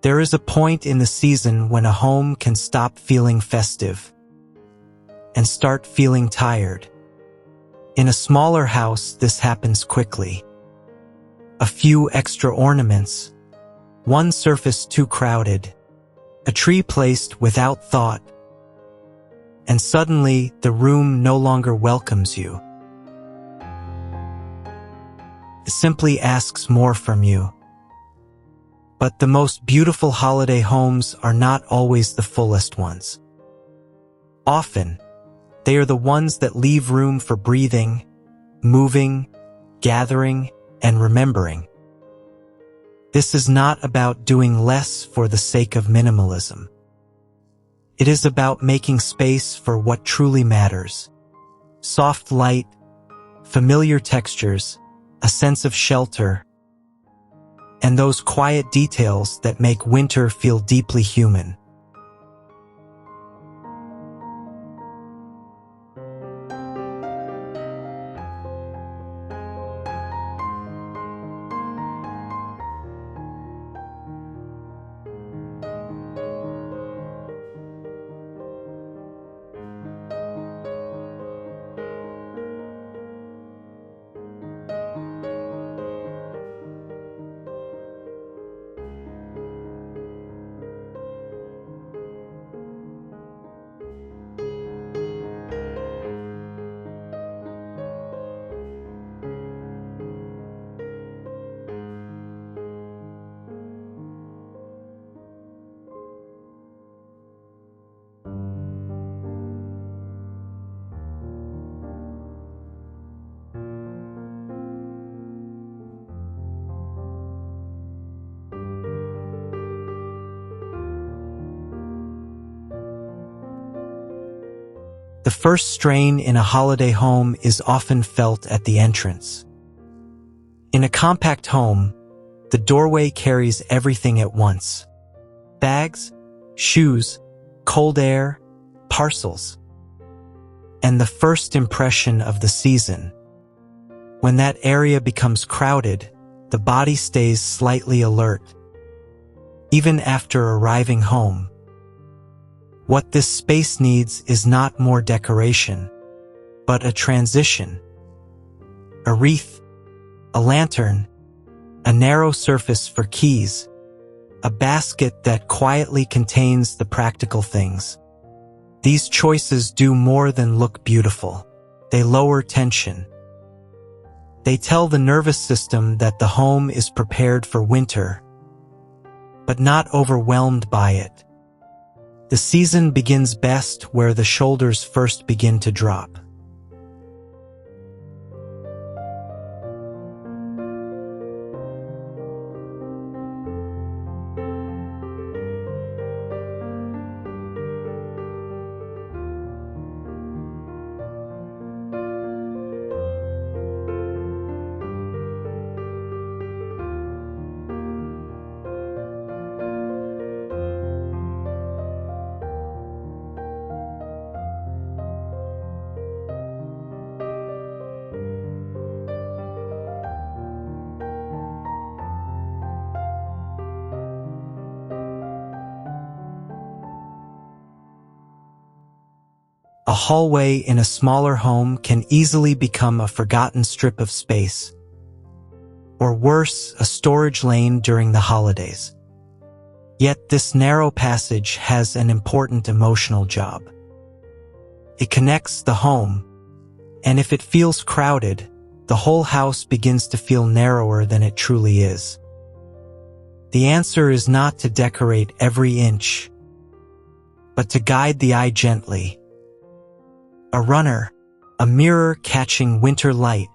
There is a point in the season when a home can stop feeling festive and start feeling tired. In a smaller house, this happens quickly. A few extra ornaments, one surface too crowded, a tree placed without thought, and suddenly the room no longer welcomes you. It simply asks more from you. But the most beautiful holiday homes are not always the fullest ones. Often, they are the ones that leave room for breathing, moving, gathering, and remembering. This is not about doing less for the sake of minimalism. It is about making space for what truly matters. Soft light, familiar textures, a sense of shelter, and those quiet details that make winter feel deeply human. The first strain in a holiday home is often felt at the entrance. In a compact home, the doorway carries everything at once. Bags, shoes, cold air, parcels. And the first impression of the season. When that area becomes crowded, the body stays slightly alert. Even after arriving home. What this space needs is not more decoration, but a transition. A wreath, a lantern, a narrow surface for keys, a basket that quietly contains the practical things. These choices do more than look beautiful. They lower tension. They tell the nervous system that the home is prepared for winter, but not overwhelmed by it. The season begins best where the shoulders first begin to drop. A hallway in a smaller home can easily become a forgotten strip of space, or worse, a storage lane during the holidays. Yet this narrow passage has an important emotional job. It connects the home, and if it feels crowded, the whole house begins to feel narrower than it truly is. The answer is not to decorate every inch, but to guide the eye gently. A runner, a mirror catching winter light,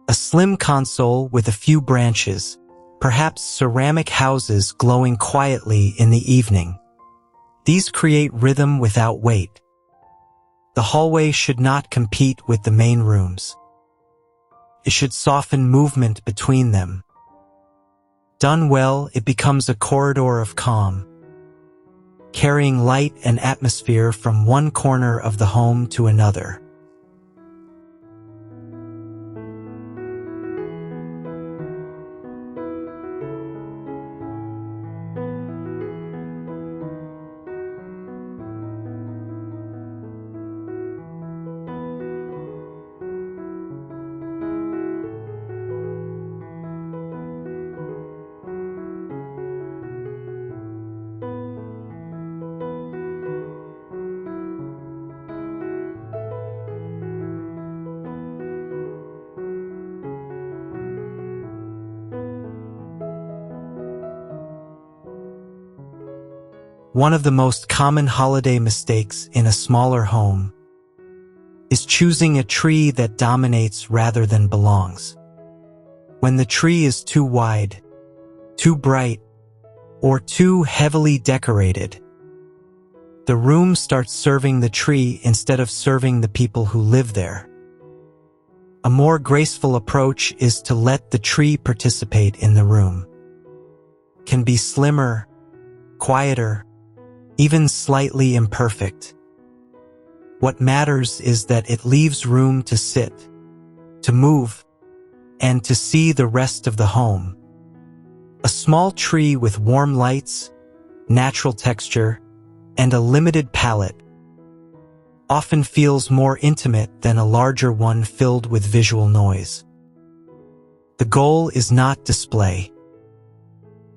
a slim console with a few branches, perhaps ceramic houses glowing quietly in the evening. These create rhythm without weight. The hallway should not compete with the main rooms. It should soften movement between them. Done well, it becomes a corridor of calm, carrying light and atmosphere from one corner of the home to another. One of the most common holiday mistakes in a smaller home is choosing a tree that dominates rather than belongs. When the tree is too wide, too bright, or too heavily decorated, the room starts serving the tree instead of serving the people who live there. A more graceful approach is to let the tree participate in the room. It can be slimmer, quieter, even slightly imperfect. What matters is that it leaves room to sit, to move, and to see the rest of the home. A small tree with warm lights, natural texture, and a limited palette often feels more intimate than a larger one filled with visual noise. The goal is not display.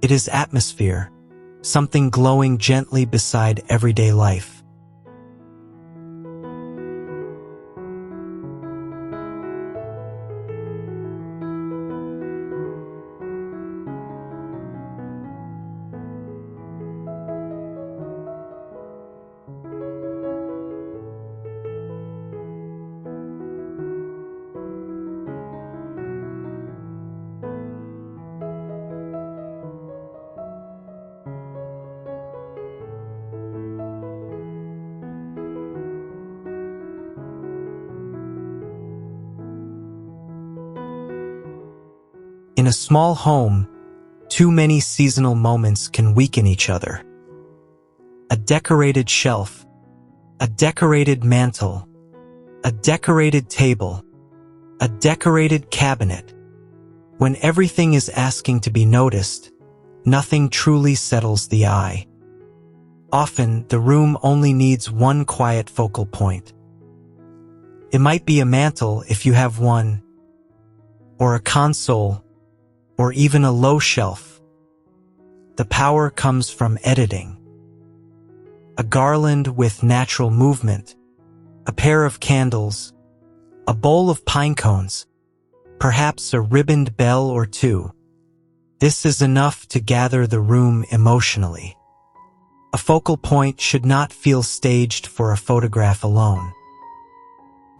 It is atmosphere, something glowing gently beside everyday life. In a small home, too many seasonal moments can weaken each other. A decorated shelf, a decorated mantle, a decorated table, a decorated cabinet. When everything is asking to be noticed, nothing truly settles the eye. Often, the room only needs one quiet focal point. It might be a mantle if you have one, or a console, or even a low shelf. The power comes from editing. A garland with natural movement, a pair of candles, a bowl of pine cones, perhaps a ribboned bell or two. This is enough to gather the room emotionally. A focal point should not feel staged for a photograph alone.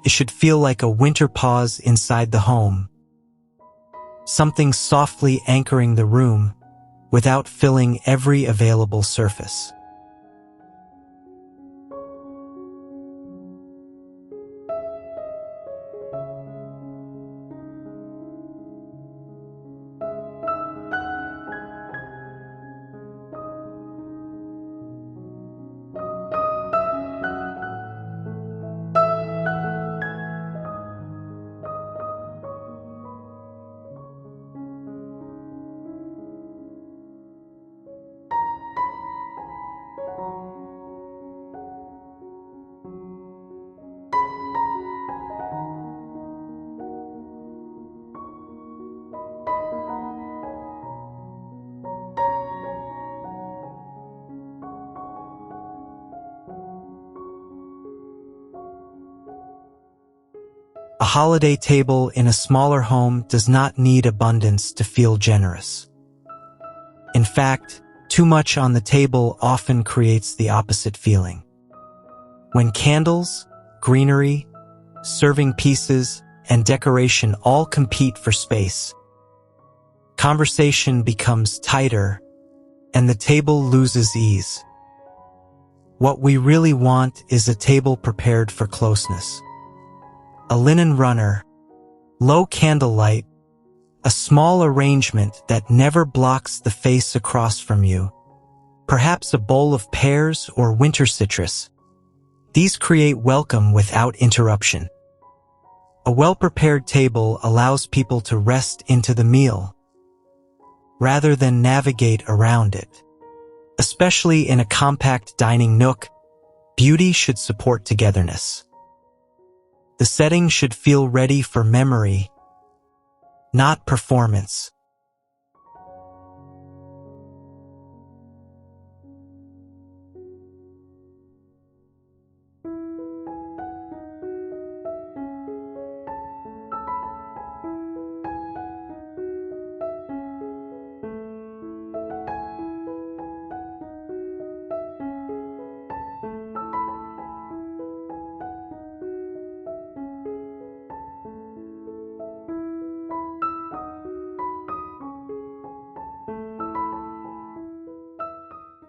It should feel like a winter pause inside the home, something softly anchoring the room without filling every available surface. A holiday table in a smaller home does not need abundance to feel generous. In fact, too much on the table often creates the opposite feeling. When candles, greenery, serving pieces, and decoration all compete for space, conversation becomes tighter and the table loses ease. What we really want is a table prepared for closeness. A linen runner, low candlelight, a small arrangement that never blocks the face across from you, perhaps a bowl of pears or winter citrus. These create welcome without interruption. A well-prepared table allows people to rest into the meal, rather than navigate around it. Especially in a compact dining nook, beauty should support togetherness. The setting should feel ready for memory, not performance.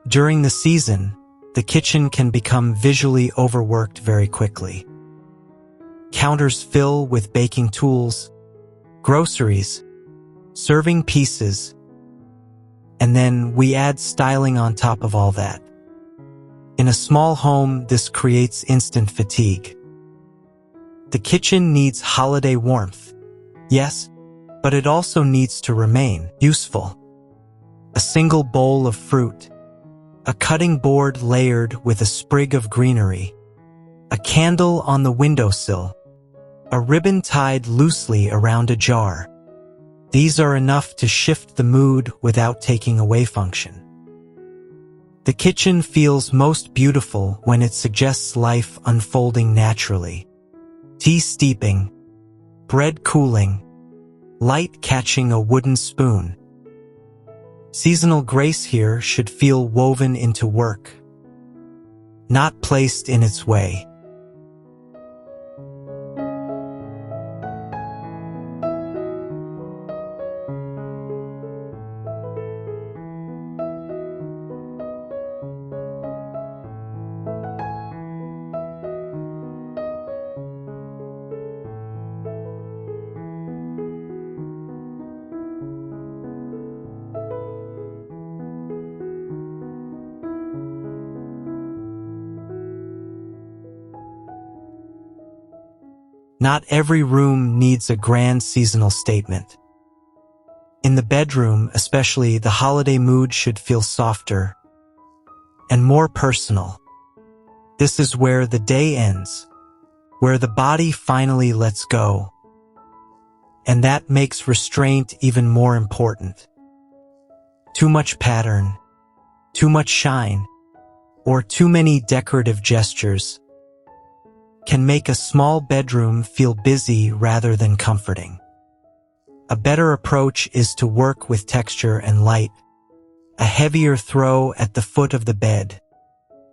During the season, the kitchen can become visually overworked very quickly. Counters fill with baking tools, groceries, serving pieces, and then we add styling on top of all that. In a small home, this creates instant fatigue. The kitchen needs holiday warmth, yes, but it also needs to remain useful. A single bowl of fruit, a cutting board layered with a sprig of greenery, a candle on the windowsill, a ribbon tied loosely around a jar. These are enough to shift the mood without taking away function. The kitchen feels most beautiful when it suggests life unfolding naturally. Tea steeping, bread cooling, light catching a wooden spoon. Seasonal grace here should feel woven into work, not placed in its way. Not every room needs a grand seasonal statement. In the bedroom, especially, the holiday mood should feel softer and more personal. This is where the day ends, where the body finally lets go. And that makes restraint even more important. Too much pattern, too much shine, or too many decorative gestures can make a small bedroom feel busy rather than comforting. A better approach is to work with texture and light. A heavier throw at the foot of the bed,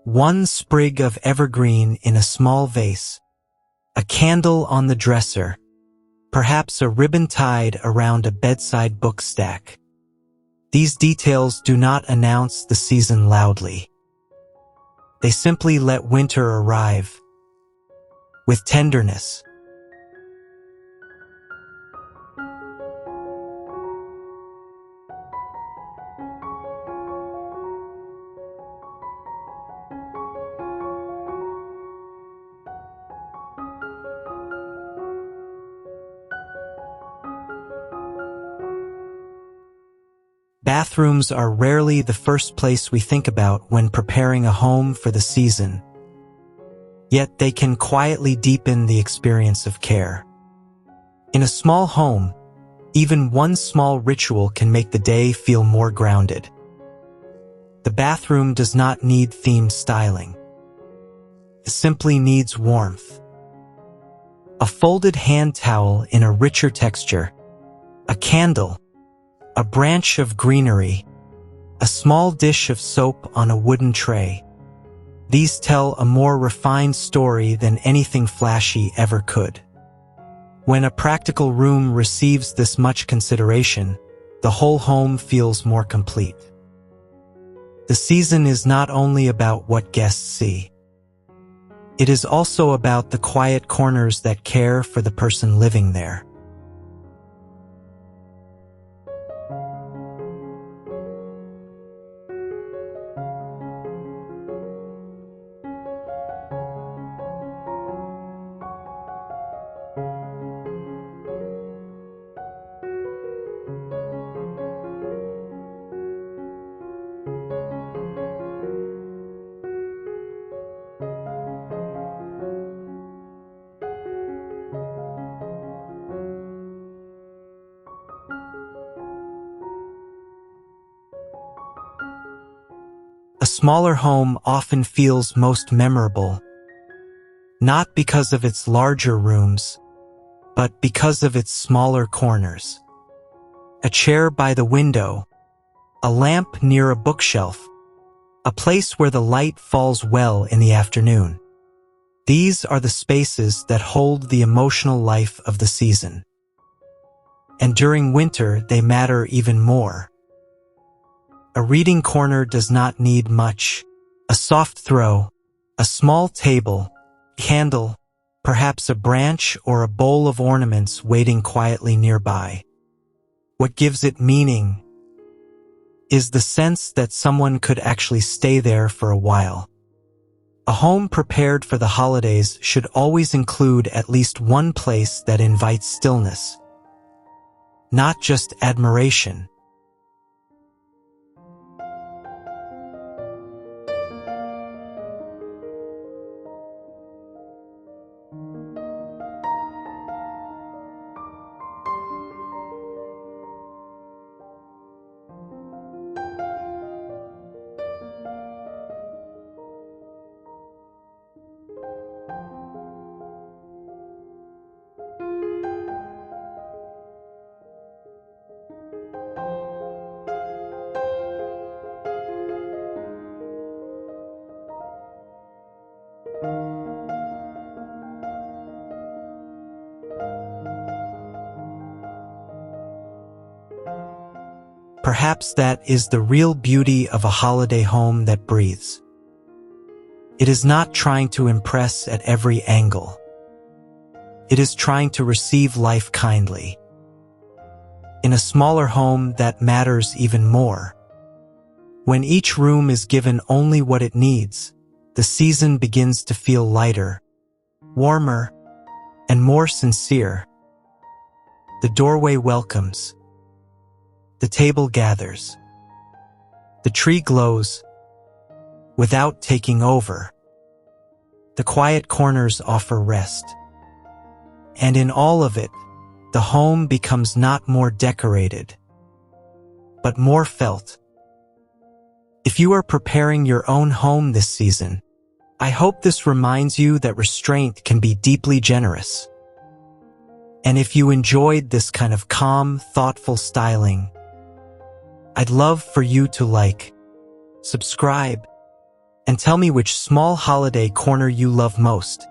one sprig of evergreen in a small vase, a candle on the dresser, perhaps a ribbon tied around a bedside book stack. These details do not announce the season loudly. They simply let winter arrive with tenderness. Bathrooms are rarely the first place we think about when preparing a home for the season. Yet they can quietly deepen the experience of care. In a small home, even one small ritual can make the day feel more grounded. The bathroom does not need themed styling. It simply needs warmth. A folded hand towel in a richer texture, a candle, a branch of greenery, a small dish of soap on a wooden tray. These tell a more refined story than anything flashy ever could. When a practical room receives this much consideration, the whole home feels more complete. The season is not only about what guests see. It is also about the quiet corners that care for the person living there. A smaller home often feels most memorable, not because of its larger rooms, but because of its smaller corners. A chair by the window, a lamp near a bookshelf, a place where the light falls well in the afternoon. These are the spaces that hold the emotional life of the season. And during winter, they matter even more. A reading corner does not need much. A soft throw, a small table, candle, perhaps a branch or a bowl of ornaments waiting quietly nearby. What gives it meaning is the sense that someone could actually stay there for a while. A home prepared for the holidays should always include at least one place that invites stillness, not just admiration. Perhaps that is the real beauty of a holiday home that breathes. It is not trying to impress at every angle. It is trying to receive life kindly. In a smaller home, that matters even more. When each room is given only what it needs, the season begins to feel lighter, warmer, and more sincere. The doorway welcomes. The table gathers. The tree glows without taking over. The quiet corners offer rest. And in all of it, the home becomes not more decorated, but more felt. If you are preparing your own home this season, I hope this reminds you that restraint can be deeply generous. And if you enjoyed this kind of calm, thoughtful styling, I'd love for you to like, subscribe, and tell me which small holiday corner you love most.